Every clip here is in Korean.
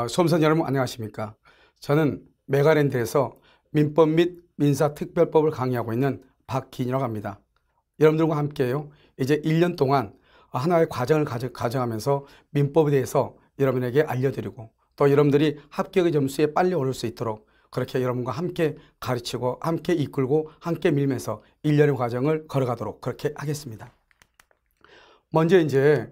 수험생 여러분 안녕하십니까? 저는 메가랜드에서 민법 및 민사특별법을 강의하고 있는 박기인이라고 합니다. 여러분들과 함께요. 이제 1년 동안 하나의 과정을 가져가면서 민법에 대해서 여러분에게 알려드리고 또 여러분들이 합격의 점수에 빨리 오를 수 있도록 그렇게 여러분과 함께 가르치고 함께 이끌고 함께 밀면서 1년의 과정을 걸어가도록 그렇게 하겠습니다. 먼저 이제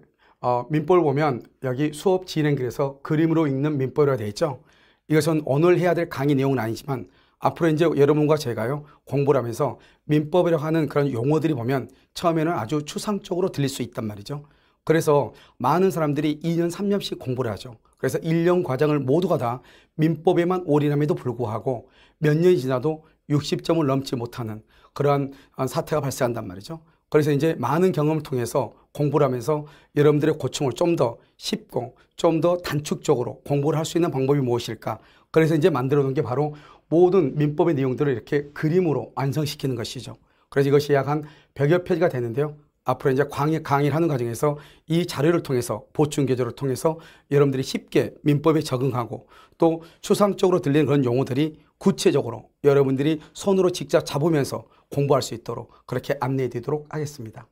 민법을 보면 여기 수업 진행글에서 그림으로 읽는 민법이라고 되어 있죠. 이것은 오늘 해야 될 강의 내용은 아니지만 앞으로 이제 여러분과 제가요 공부를 하면서 민법이라고 하는 그런 용어들이 보면 처음에는 아주 추상적으로 들릴 수 있단 말이죠. 그래서 많은 사람들이 2년 3년씩 공부를 하죠. 그래서 1년 과정을 모두가 다 민법에만 올인함에도 불구하고 몇 년이 지나도 60점을 넘지 못하는 그러한 사태가 발생한단 말이죠. 그래서 이제 많은 경험을 통해서 공부를 하면서 여러분들의 고충을 좀 더 쉽고 좀 더 단축적으로 공부를 할 수 있는 방법이 무엇일까? 그래서 이제 만들어 놓은 게 바로 모든 민법의 내용들을 이렇게 그림으로 완성시키는 것이죠. 그래서 이것이 약 한 100여 페이지가 되는데요. 앞으로 이제 강의를 하는 과정에서 이 자료를 통해서 보충 교재를 통해서 여러분들이 쉽게 민법에 적응하고 또 추상적으로 들리는 그런 용어들이 구체적으로 여러분들이 손으로 직접 잡으면서 공부할 수 있도록 그렇게 안내해 드리도록 하겠습니다.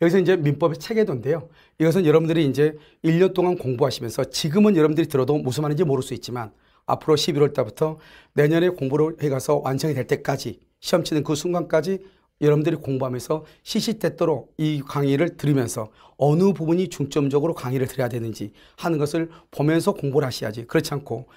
여기서 이제 민법의 체계도인데요. 이것은 여러분들이 이제 1년 동안 공부하시면서 지금은 여러분들이 들어도 무슨 말인지 모를 수 있지만 앞으로 11월 달부터 내년에 공부를 해가서 완성이 될 때까지 시험 치는 그 순간까지 여러분들이 공부하면서 시시때때로 이 강의를 들으면서 어느 부분이 중점적으로 강의를 드려야 되는지 하는 것을 보면서 공부를 하셔야지. 그렇지 않고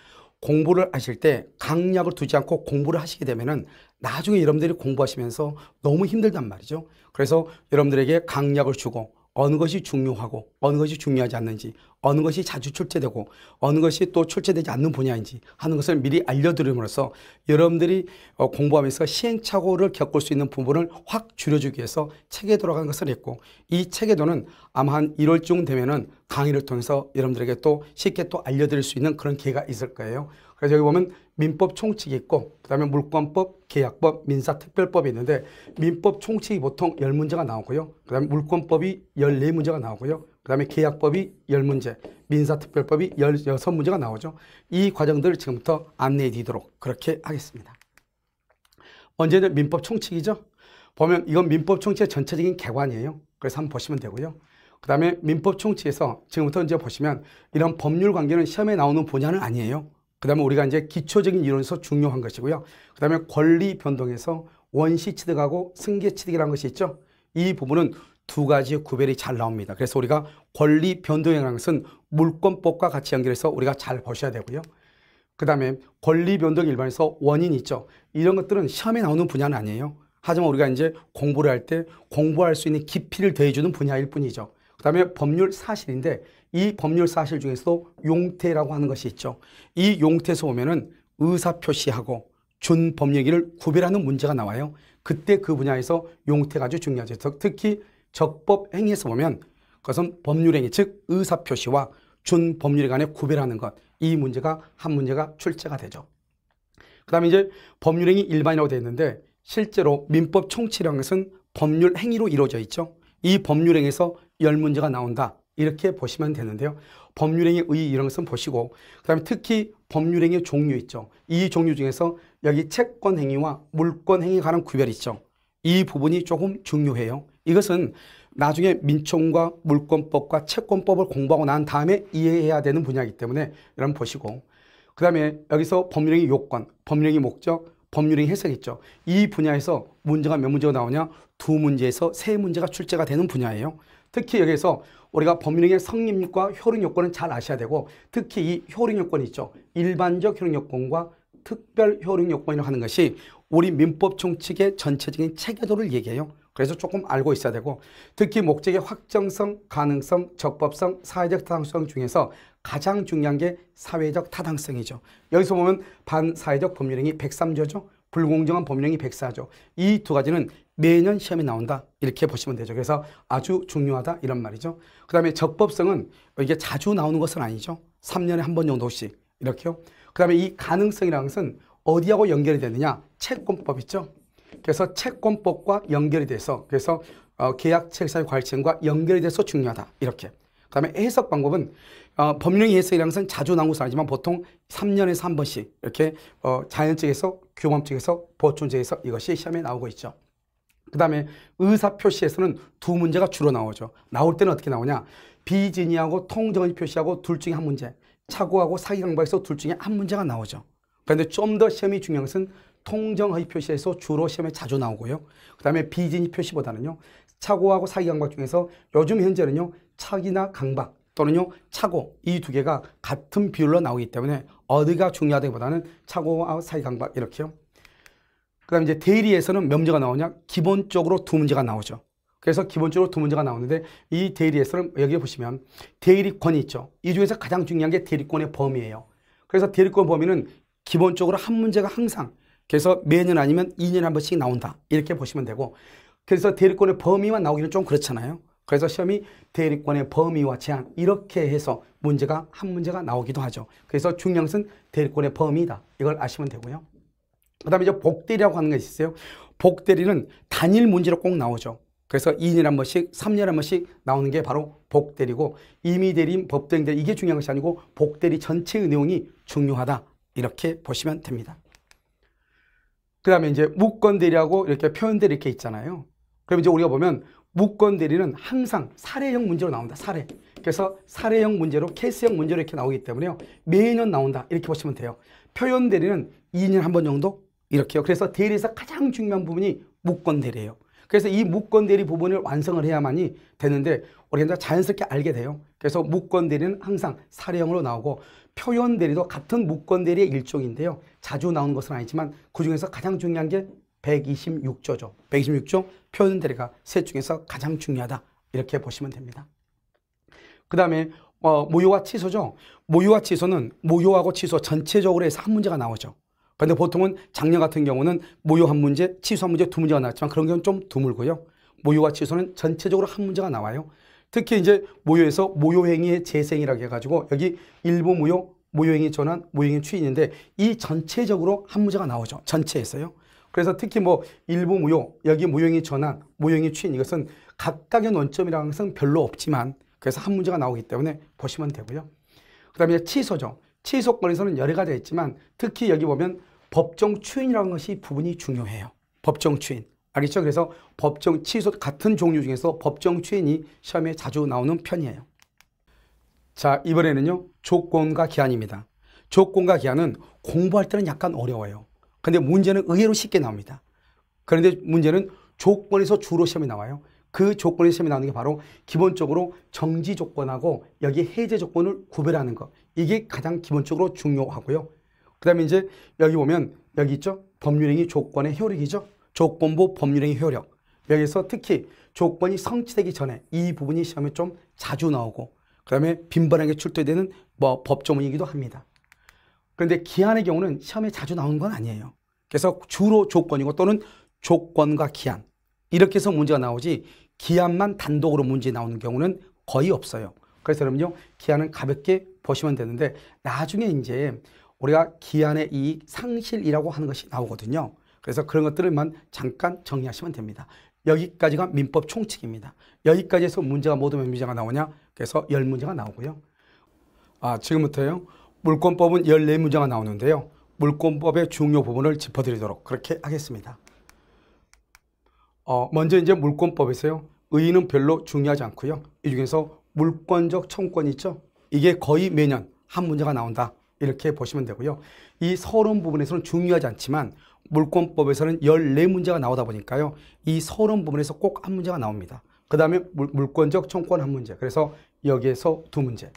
공부를 하실 때 강약을 두지 않고 공부를 하시게 되면은 나중에 여러분들이 공부하시면서 너무 힘들단 말이죠. 그래서 여러분들에게 강약을 주고 어느 것이 중요하고 어느 것이 중요하지 않는지, 어느 것이 자주 출제되고 어느 것이 또 출제되지 않는 분야인지 하는 것을 미리 알려드림으로써 여러분들이 공부하면서 시행착오를 겪을 수 있는 부분을 확 줄여주기 위해서 체계도라고 하는 것을 했고, 이 체계도는 아마 한 1월쯤 되면은 강의를 통해서 여러분들에게 또 쉽게 또 알려드릴 수 있는 그런 기회가 있을 거예요. 그래서 여기 보면 민법 총칙이 있고 그 다음에 물권법, 계약법, 민사특별법이 있는데 민법 총칙이 보통 10문제가 나오고요. 그 다음에 물권법이 14문제가 나오고요. 그 다음에 계약법이 10문제, 민사특별법이 16문제가 나오죠. 이 과정들을 지금부터 안내해 드리도록 그렇게 하겠습니다. 먼저는 민법 총칙이죠. 보면 이건 민법 총칙의 전체적인 개관이에요. 그래서 한번 보시면 되고요. 그 다음에 민법 총칙에서 지금부터 이제 보시면 이런 법률 관계는 시험에 나오는 분야는 아니에요. 그 다음에 우리가 이제 기초적인 이론에서 중요한 것이고요. 그 다음에 권리 변동에서 원시 취득하고 승계 취득이라는 것이 있죠. 이 부분은 두 가지의 구별이 잘 나옵니다. 그래서 우리가 권리 변동이라는 것은 물권법과 같이 연결해서 우리가 잘 보셔야 되고요. 그 다음에 권리 변동 일반에서 원인이 있죠. 이런 것들은 시험에 나오는 분야는 아니에요. 하지만 우리가 이제 공부를 할 때 공부할 수 있는 깊이를 더해주는 분야일 뿐이죠. 그 다음에 법률 사실인데 이 법률 사실 중에서도 용태라고 하는 것이 있죠. 이 용태에서 보면은 의사표시하고 준법률행위를 구별하는 문제가 나와요. 그때 그 분야에서 용태가 아주 중요하죠. 특히 적법행위에서 보면 그것은 법률행위, 즉 의사표시와 준법률행위 간에 구별하는 것, 이 문제가 한 문제가 출제가 되죠. 그 다음에 이제 법률행위 일반이라고 되어 있는데 실제로 민법 총칙이라는 것은 법률행위로 이루어져 있죠. 이 법률행위에서 10문제가 나온다. 이렇게 보시면 되는데요. 법률행위 의 이런 것은 보시고 그 다음에 특히 법률행위 종류 있죠. 이 종류 중에서 여기 채권행위와 물권행위에 관한 구별이 있죠. 이 부분이 조금 중요해요. 이것은 나중에 민총과 물권법과 채권법을 공부하고 난 다음에 이해해야 되는 분야이기 때문에 여러분 보시고 그 다음에 여기서 법률행위 요건, 법률행위 목적, 법률행위 해석 있죠. 이 분야에서 문제가 몇 문제가 나오냐? 2문제에서 3문제가 출제가 되는 분야예요. 특히 여기서 우리가 법률행위의 성립과 효력 요건은 잘 아셔야 되고 특히 이 효력 요건이 있죠. 일반적 효력 요건과 특별 효력 요건이라고 하는 것이 우리 민법 총칙의 전체적인 체계도를 얘기해요. 그래서 조금 알고 있어야 되고 특히 목적의 확정성, 가능성, 적법성, 사회적 타당성 중에서 가장 중요한 게 사회적 타당성이죠. 여기서 보면 반사회적 법률행위 103조죠. 불공정한 법률행위 104조. 이 두 가지는 매년 시험에 나온다. 이렇게 보시면 되죠. 그래서 아주 중요하다 이런 말이죠. 그 다음에 적법성은 이게 자주 나오는 것은 아니죠. 3년에 한 번 정도씩 이렇게요. 그 다음에 이 가능성이라는 것은 어디하고 연결이 되느냐? 채권법 있죠. 그래서 채권법과 연결이 돼서 그래서 계약 책사의 관리청과 연결이 돼서 중요하다. 이렇게. 그 그다음에 해석 방법은 법령의 해석이라는 것은 자주 나오는 것은 아니지만 보통 3년에서 한 번씩 이렇게 자연적에서 교범적에서 보충적에서 이것이 시험에 나오고 있죠. 그다음에 의사표시에서는 두 문제가 주로 나오죠. 나올 때는 어떻게 나오냐? 비진이하고 통정의 표시하고 둘 중에 한 문제, 착오하고 사기강박에서 둘 중에 한 문제가 나오죠. 그런데 좀 더 시험이 중요한 것은 통정의 표시에서 주로 시험에 자주 나오고요. 그다음에 비진이 표시보다는요. 착오하고 사기강박 중에서 요즘 현재는요. 착이나 강박 또는요. 착오 이 두 개가 같은 비율로 나오기 때문에 어디가 중요하다기보다는 착오와 사기강박 이렇게요. 그다음에 이제 대리에서는 몇 문제가 나오냐? 기본적으로 두 문제가 나오죠. 그래서 기본적으로 두 문제가 나오는데 이 대리에서는 여기 보시면 대리권이 있죠. 이 중에서 가장 중요한 게 대리권의 범위예요. 그래서 대리권 범위는 기본적으로 한 문제가 항상 그래서 매년 아니면 2년에 한 번씩 나온다. 이렇게 보시면 되고 그래서 대리권의 범위만 나오기는 좀 그렇잖아요. 그래서 시험이 대리권의 범위와 제한 이렇게 해서 문제가 한 문제가 나오기도 하죠. 그래서 중요한 것은 대리권의 범위다. 이걸 아시면 되고요. 그 다음에 이제 복대리라고 하는 것이 있어요. 복대리는 단일 문제로 꼭 나오죠. 그래서 2년에 한 번씩, 3년에 한 번씩 나오는 게 바로 복대리고 임의대리인, 법대리인 이게 중요한 것이 아니고 복대리 전체의 내용이 중요하다. 이렇게 보시면 됩니다. 그 다음에 이제 무건대리하고 이렇게 표현대리 이렇게 있잖아요. 그럼 이제 우리가 보면 무건대리는 항상 사례형 문제로 나온다. 사례. 그래서 사례형 문제로 케이스형 문제로 이렇게 나오기 때문에요. 매년 나온다. 이렇게 보시면 돼요. 표현대리는 2년에 한 번 정도 이렇게요. 그래서 대리에서 가장 중요한 부분이 무건대리예요. 그래서 이 무건대리 부분을 완성을 해야만이 되는데 우리가 자연스럽게 알게 돼요. 그래서 무건대리는 항상 사례형으로 나오고 표현대리도 같은 무건대리의 일종인데요. 자주 나오는 것은 아니지만 그중에서 가장 중요한 게 126조죠. 126조 표현대리가 셋 중에서 가장 중요하다. 이렇게 보시면 됩니다. 그 다음에 모요와 취소죠. 모요와 취소는 모요하고 취소 전체적으로 해서 한 문제가 나오죠. 그런데 보통은 작년 같은 경우는 모요 한 문제, 취소 한 문제 두 문제가 나왔지만 그런 경우는 좀 드물고요. 모요와 취소는 전체적으로 한 문제가 나와요. 특히 이제 모요에서 모요행위의 재생이라고 해가지고 여기 일부 모요, 모요행위 전환, 모요행위 추인인데 이 전체적으로 한 문제가 나오죠. 전체에서요. 그래서 특히 뭐 일부 모요, 여기 모요행위 전환, 모요행위 추인 이것은 각각의 논점이라는 것은 별로 없지만 그래서 한 문제가 나오기 때문에 보시면 되고요. 그 다음에 취소죠. 취소권에서는 여러 가지가 있지만 특히 여기 보면 법정 추인이라는 것이 부분이 중요해요. 법정 추인. 알겠죠? 그래서 법정 취소 같은 종류 중에서 법정 추인이 시험에 자주 나오는 편이에요. 자, 이번에는요. 조건과 기한입니다. 조건과 기한은 공부할 때는 약간 어려워요. 근데 문제는 의외로 쉽게 나옵니다. 그런데 문제는 조건에서 주로 시험이 나와요. 그 조건에서 시험이 나오는 게 바로 기본적으로 정지 조건하고 여기 해제 조건을 구별하는 것. 이게 가장 기본적으로 중요하고요. 그 다음에 이제 여기 보면 여기 있죠. 법률행위 조건의 효력이죠. 조건부 법률행위 효력. 여기서 특히 조건이 성취되기 전에 이 부분이 시험에 좀 자주 나오고 그 다음에 빈번하게 출제되는 법조문이기도 합니다. 그런데 기한의 경우는 시험에 자주 나오는 건 아니에요. 그래서 주로 조건이고 또는 조건과 기한 이렇게 해서 문제가 나오지 기한만 단독으로 문제 나오는 경우는 거의 없어요. 그래서 여러분요 기한은 가볍게 보시면 되는데 나중에 이제 우리가 기한의 이 상실이라고 하는 것이 나오거든요. 그래서 그런 것들을만 잠깐 정리하시면 됩니다. 여기까지가 민법 총칙입니다. 여기까지 해서 문제가 모두 몇 문제가 나오냐? 그래서 10문제가 나오고요. 지금부터요. 물권법은 14문제가 나오는데요. 물권법의 중요 부분을 짚어드리도록 그렇게 하겠습니다. 먼저 이제 물권법에서요. 의의는 별로 중요하지 않고요. 이 중에서 물권적 청구권이 있죠. 이게 거의 매년 한 문제가 나온다. 이렇게 보시면 되고요. 이 서론 부분에서는 중요하지 않지만 물권법에서는 14문제가 나오다 보니까요. 이 서론 부분에서 꼭 한 문제가 나옵니다. 그 다음에 물권적 청구권 한 문제. 그래서 여기에서 두 문제.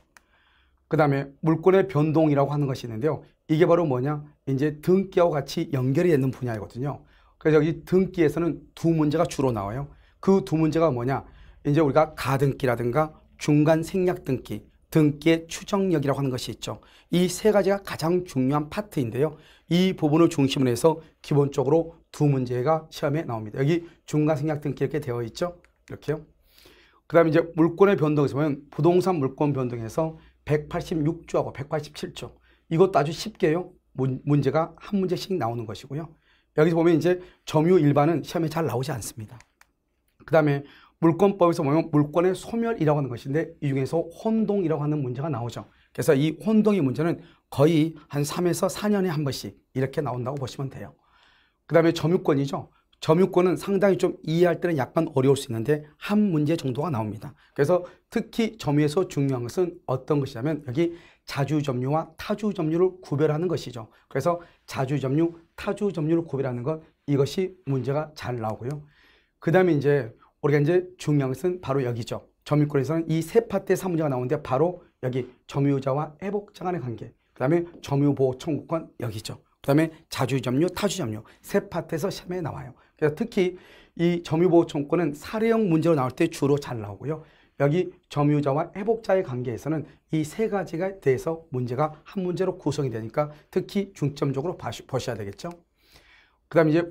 그 다음에 물권의 변동이라고 하는 것이 있는데요. 이게 바로 뭐냐? 이제 등기하고 같이 연결이 되는 분야이거든요. 그래서 여기 등기에서는 두 문제가 주로 나와요. 그 두 문제가 뭐냐? 이제 우리가 가등기라든가 중간 생략 등기, 등기의 추정력이라고 하는 것이 있죠. 이 세 가지가 가장 중요한 파트인데요. 이 부분을 중심으로 해서 기본적으로 두 문제가 시험에 나옵니다. 여기 중간 생략 등기 이렇게 되어 있죠. 이렇게요. 그 다음에 이제 물권의 변동에서 보면 부동산 물권 변동에서 186조하고 187조. 이것도 아주 쉽게요. 문제가 한 문제씩 나오는 것이고요. 여기서 보면 이제 점유 일반은 시험에 잘 나오지 않습니다. 그 다음에 물권법에서 보면 물권의 소멸이라고 하는 것인데 이 중에서 혼동이라고 하는 문제가 나오죠. 그래서 이 혼동의 문제는 거의 한 3에서 4년에 한 번씩 이렇게 나온다고 보시면 돼요. 그 다음에 점유권이죠. 점유권은 상당히 좀 이해할 때는 약간 어려울 수 있는데 한 문제 정도가 나옵니다. 그래서 특히 점유에서 중요한 것은 어떤 것이냐면 여기 자주점유와 타주점유를 구별하는 것이죠. 그래서 자주점유, 타주점유를 구별하는 것, 이것이 문제가 잘 나오고요. 그 다음에 이제 우리가 이제 중요한 것은 바로 여기죠. 점유권에서는 이 세 파트의 문제가 나오는데 바로 여기 점유자와 회복자 간의 관계, 그 다음에 점유보호 청구권 여기죠. 그 다음에 자주점유, 타주점유 세 파트에서 시험에 나와요. 그래서 특히 이 점유보호 청구권은 사례형 문제로 나올 때 주로 잘 나오고요. 여기 점유자와 회복자의 관계에서는 이 세 가지에 대해서 문제가 한 문제로 구성이 되니까 특히 중점적으로 보셔야 되겠죠. 그 다음에 이제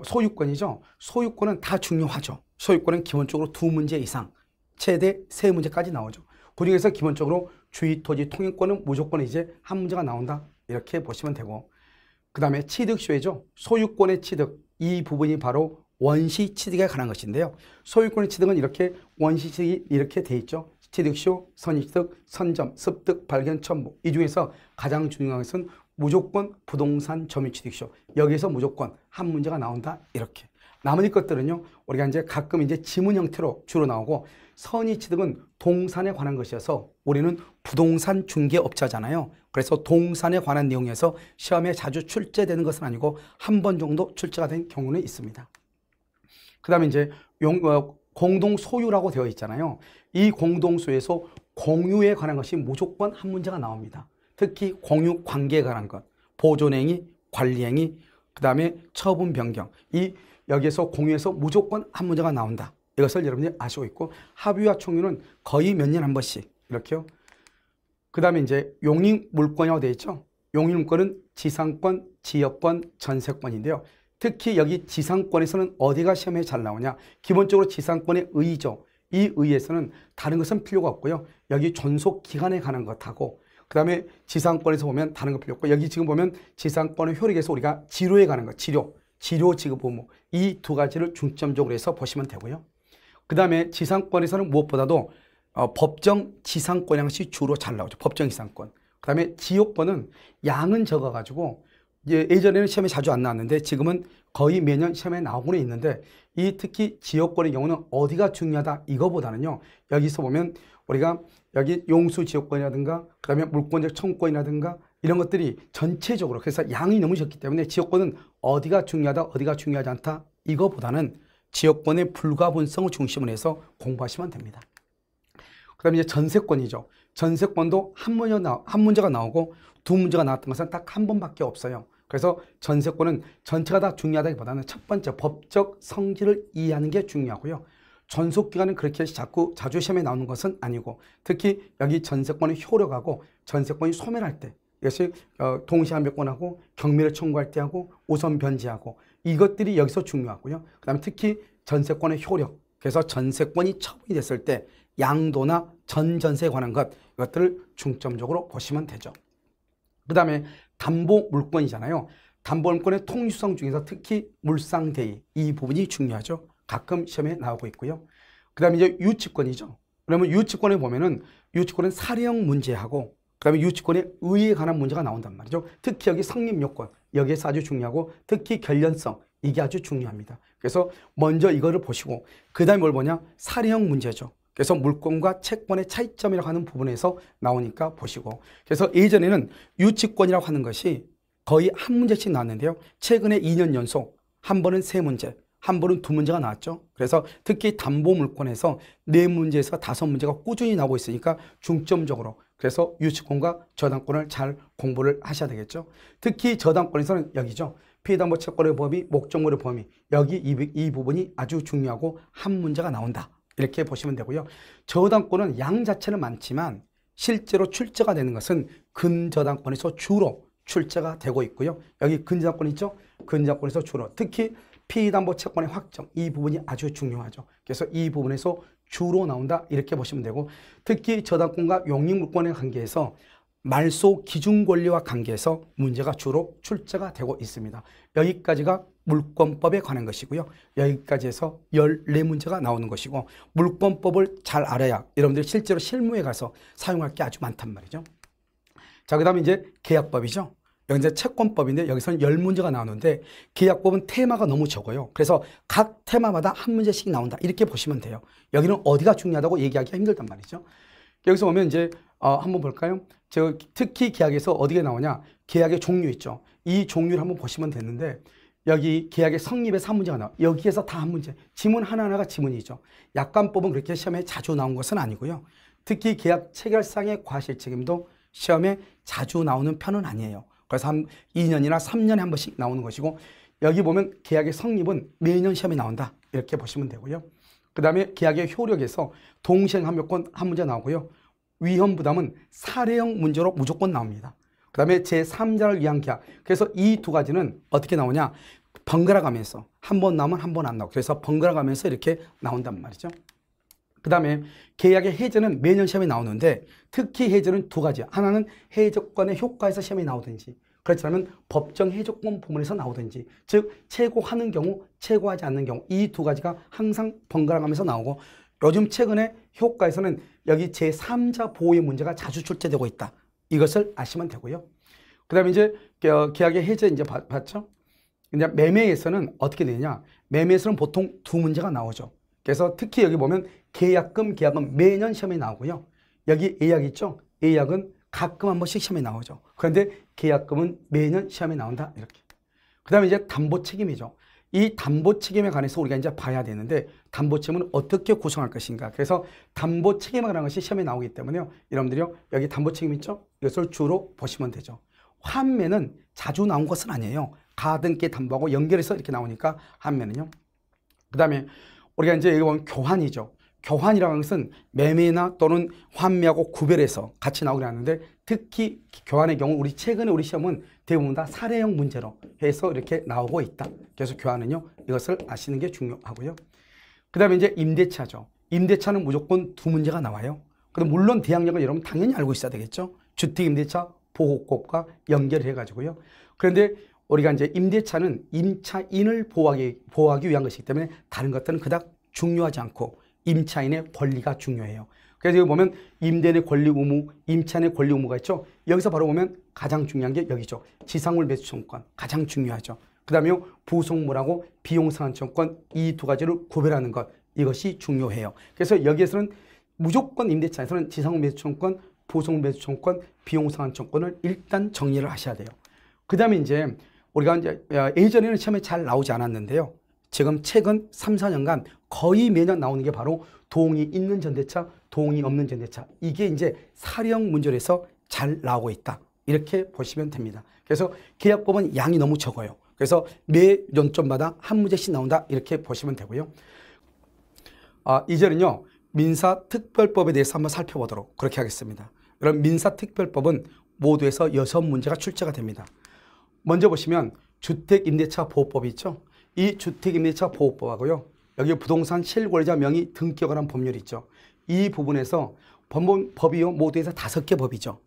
소유권이죠. 소유권은 다 중요하죠. 소유권은 기본적으로 2문제 이상, 최대 3문제까지 나오죠. 그 중에서 기본적으로 주의 토지 통행권은 무조건 이제 한 문제가 나온다. 이렇게 보시면 되고, 그 다음에 취득시효죠. 소유권의 취득, 이 부분이 바로 원시 취득에 관한 것인데요. 소유권의 취득은 이렇게 원시 취득이 이렇게 돼 있죠. 취득시효, 선입취득, 선점, 습득, 발견, 첨부. 이 중에서 가장 중요한 것은 무조건 부동산 점유취득시효. 여기에서 무조건 한 문제가 나온다. 이렇게. 나머지 것들은요, 우리가 이제 가끔 이제 지문 형태로 주로 나오고, 선의취득은 동산에 관한 것이어서 우리는 부동산 중개업자잖아요. 그래서 동산에 관한 내용에서 시험에 자주 출제되는 것은 아니고 한 번 정도 출제가 된 경우는 있습니다. 그 다음에 이제 공동소유라고 되어 있잖아요. 이 공동소유에서 공유에 관한 것이 무조건 한 문제가 나옵니다. 특히 공유 관계에 관한 것, 보존행위, 관리행위, 그 다음에 처분 변경. 여기에서 공유에서 무조건 한 문제가 나온다. 이것을 여러분들이 아시고 있고, 합의와 총유는 거의 몇 년 한 번씩 이렇게요. 그 다음에 이제 용익물권이라고 되어 있죠. 용익물권은 지상권, 지역권, 전세권인데요. 특히 여기 지상권에서는 어디가 시험에 잘 나오냐? 기본적으로 지상권의 의의죠. 이 의의에서는 다른 것은 필요가 없고요. 여기 존속 기간에 관한 것하고, 그 다음에 지상권에서 보면 다른 거 필요 없고, 여기 지금 보면 지상권의 효력에서 우리가 지료에 관한 것, 지료 지급 의무, 이 두 가지를 중점적으로 해서 보시면 되고요. 그 다음에 지상권에서는 무엇보다도 법정 지상권이라는 것이 주로 잘 나오죠. 법정 지상권. 그 다음에 지역권은 양은 적어가지고 예전에는 시험에 자주 안 나왔는데 지금은 거의 매년 시험에 나오고는 있는데, 이 특히 지역권의 경우는 어디가 중요하다 이거보다는요, 여기서 보면 우리가 여기 용수 지역권이라든가 그 다음에 물권적 청구권이라든가 이런 것들이 전체적으로, 그래서 양이 너무 적기 때문에 지역권은 어디가 중요하다 어디가 중요하지 않다 이거보다는 지역권의 불가분성을 중심으로 해서 공부하시면 됩니다. 그 다음에 이제 전세권이죠. 전세권도 한 문제가 나오고 두 문제가 나왔던 것은 딱 한 번밖에 없어요. 그래서 전세권은 전체가 다 중요하다기보다는 첫 번째 법적 성질을 이해하는 게 중요하고요. 존속기간은 그렇게 자주 시험에 나오는 것은 아니고, 특히 여기 전세권의 효력하고 전세권이 소멸할 때, 이것이 동시함유권하고 경매를 청구할 때 하고 우선 변제하고, 이것들이 여기서 중요하고요. 그 다음에 특히 전세권의 효력, 그래서 전세권이 처분이 됐을 때 양도나 전전세에 관한 것, 이것들을 중점적으로 보시면 되죠. 그 다음에 담보물권이잖아요. 담보물권의 통유성 중에서 특히 물상대의, 이 부분이 중요하죠. 가끔 시험에 나오고 있고요. 그 다음에 이제 유치권이죠. 그러면 유치권에 보면은 유치권은 사례형 문제하고, 그 다음에 유치권의 의의에 관한 문제가 나온단 말이죠. 특히 여기 성립요건, 여기에서 아주 중요하고, 특히 결련성, 이게 아주 중요합니다. 그래서 먼저 이거를 보시고, 그 다음에 뭘 보냐? 사례형 문제죠. 그래서 물권과 채권의 차이점이라고 하는 부분에서 나오니까 보시고, 그래서 예전에는 유치권이라고 하는 것이 거의 한 문제씩 나왔는데요. 최근에 2년 연속 한 번은 3문제, 한 번은 2문제가 나왔죠. 그래서 특히 담보물권에서 4문제에서 5문제가 꾸준히 나오고 있으니까 중점적으로, 그래서 유치권과 저당권을 잘 공부를 하셔야 되겠죠. 특히 저당권에서는 여기죠. 피담보 채권의 범위, 목적물의 범위, 여기 이 부분이 아주 중요하고 한 문제가 나온다. 이렇게 보시면 되고요. 저당권은 양 자체는 많지만 실제로 출제가 되는 것은 근저당권에서 주로 출제가 되고 있고요. 여기 근저당권 있죠? 근저당권에서 주로, 특히 피담보 채권의 확정, 이 부분이 아주 중요하죠. 그래서 이 부분에서 주로 나온다 이렇게 보시면 되고, 특히 저당권과 용익물권의 관계에서 말소 기준 권리와 관계해서 문제가 주로 출제가 되고 있습니다. 여기까지가 물권법에 관한 것이고요. 여기까지 해서 14문제가 나오는 것이고 물권법을 잘 알아야 여러분들이 실제로 실무에 가서 사용할 게 아주 많단 말이죠. 자, 그 다음에 이제 계약법이죠. 여기 이제 채권법인데 여기서는 10문제가 나오는데 계약법은 테마가 너무 적어요. 그래서 각 테마마다 한 문제씩 나온다. 이렇게 보시면 돼요. 여기는 어디가 중요하다고 얘기하기가 힘들단 말이죠. 여기서 보면 이제 한번 볼까요? 특히 계약에서 어디가 나오냐? 계약의 종류 있죠. 이 종류를 한번 보시면 되는데 여기 계약의 성립에서 한 문제가 나와. 여기에서 다 한 문제. 지문 하나하나가 지문이죠. 약관법은 그렇게 시험에 자주 나온 것은 아니고요. 특히 계약 체결상의 과실 책임도 시험에 자주 나오는 편은 아니에요. 그래서 한 2년이나 3년에 한 번씩 나오는 것이고 여기 보면 계약의 성립은 매년 시험에 나온다. 이렇게 보시면 되고요. 그 다음에 계약의 효력에서 동시행 합력권 한 문제 나오고요. 위험 부담은 사례형 문제로 무조건 나옵니다. 그 다음에 제3자를 위한 계약. 그래서 이 두 가지는 어떻게 나오냐? 번갈아 가면서 한 번 나오면 한 번 안 나오고 그래서 번갈아 가면서 이렇게 나온단 말이죠. 그 다음에 계약의 해제는 매년 시험에 나오는데 특히 해제는 두 가지. 하나는 해제권의 효과에서 시험에 나오든지 그렇지 않으면 법정 해제권 부문에서 나오든지 즉 최고하는 경우 최고하지 않는 경우 이 두 가지가 항상 번갈아 가면서 나오고 요즘 최근에 효과에서는 여기 제3자 보호의 문제가 자주 출제되고 있다. 이것을 아시면 되고요. 그 다음에 이제 계약의 해제 이제 봤죠? 근데 매매에서는 어떻게 되냐? 매매에서는 보통 두 문제가 나오죠. 그래서 특히 여기 보면 계약금 매년 시험에 나오고요. 여기 예약 있죠? 예약은 가끔 한 번씩 시험에 나오죠. 그런데 계약금은 매년 시험에 나온다. 이렇게. 그 다음에 이제 담보 책임이죠. 이 담보 책임에 관해서 우리가 이제 봐야 되는데 담보 책임은 어떻게 구성할 것인가. 그래서 담보 책임에 관한 것이 시험에 나오기 때문에요. 여러분들이요. 여기 담보 책임 있죠? 이것을 주로 보시면 되죠. 환매는 자주 나온 것은 아니에요. 가등기 담보하고 연결해서 이렇게 나오니까 환매는요. 그 다음에 우리가 이제 여기 보면 교환이죠. 교환이라는 것은 매매나 또는 환매하고 구별해서 같이 나오긴 하는데 특히 교환의 경우 우리 최근에 우리 시험은 대부분 다 사례형 문제로 해서 이렇게 나오고 있다. 그래서 교환은요. 이것을 아시는 게 중요하고요. 그 다음에 이제 임대차죠. 임대차는 무조건 두 문제가 나와요. 근데 물론 대항력을 여러분 당연히 알고 있어야 되겠죠. 주택임대차 보호법과 연결해 가지고요. 그런데 우리가 이제 임대차는 임차인을 보호하기 위한 것이기 때문에 다른 것들은 그닥 중요하지 않고 임차인의 권리가 중요해요. 그래서 여기 보면 임대인의 권리 의무, 임차인의 권리 의무가 있죠. 여기서 바로 보면 가장 중요한 게 여기죠. 지상물 매수 청구권 가장 중요하죠. 그 다음에 부속물하고 비용상환청권 이 두 가지를 구별하는 것 이것이 중요해요. 그래서 여기에서는 무조건 임대차에서는 지상물 매수 청구권, 부속물 매수 청구권, 비용상환청권을 일단 정리를 하셔야 돼요. 그 다음에 이제 우리가 이제 예전에는 시험에 잘 나오지 않았는데요. 지금 최근 3, 4년간 거의 매년 나오는 게 바로 도용이 있는 전대차, 도용이 없는 전대차. 이게 이제 사례형 문제에서 잘 나오고 있다. 이렇게 보시면 됩니다. 그래서 계약법은 양이 너무 적어요. 그래서 매 연점마다 한 문제씩 나온다. 이렇게 보시면 되고요. 이제는요. 민사특별법에 대해서 한번 살펴보도록 그렇게 하겠습니다. 그럼 민사특별법은 모두에서 6문제가 출제가 됩니다. 먼저 보시면 주택임대차보호법이 있죠. 이 주택임대차보호법하고요. 여기 부동산 실권자 명의 등기에 관한 법률이 있죠. 이 부분에서 법이요. 모두에서 5개 법이죠.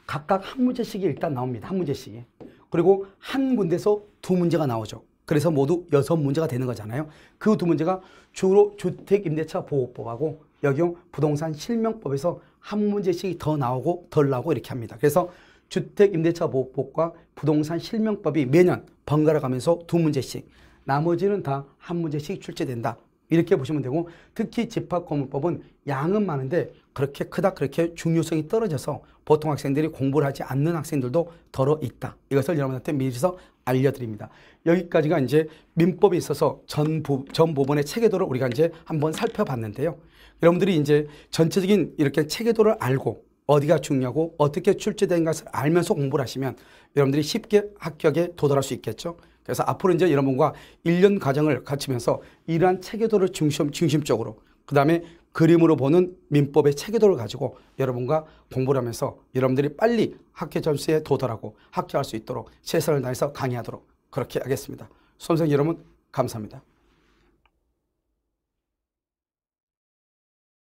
각각 한 문제씩이 일단 나옵니다. 한 문제씩이. 그리고 한 군데서 두 문제가 나오죠. 그래서 모두 6문제가 되는 거잖아요. 그 두 문제가 주로 주택임대차보호법하고 여기요. 부동산 실명법에서 한 문제씩 더 나오고 덜 나오고 이렇게 합니다. 그래서 주택임대차보호법과 부동산 실명법이 매년 번갈아 가면서 두 문제씩 나머지는 다 한 문제씩 출제된다. 이렇게 보시면 되고 특히 집합건물법은 양은 많은데 그렇게 크다 그렇게 중요성이 떨어져서 보통 학생들이 공부를 하지 않는 학생들도 덜어 있다. 이것을 여러분한테 미리서 알려드립니다. 여기까지가 이제 민법에 있어서 전 부분의 체계도를 우리가 이제 한번 살펴봤는데요. 여러분들이 이제 전체적인 이렇게 체계도를 알고 어디가 중요하고 어떻게 출제된 것을 알면서 공부를 하시면 여러분들이 쉽게 합격에 도달할 수 있겠죠. 그래서 앞으로 이제 여러분과 1년 과정을 갖추면서 이러한 체계도를 중심적으로 그 다음에 그림으로 보는 민법의 체계도를 가지고 여러분과 공부를 하면서 여러분들이 빨리 합격 점수에 도달하고 합격할 수 있도록 최선을 다해서 강의하도록 그렇게 하겠습니다. 수험생 여러분 감사합니다.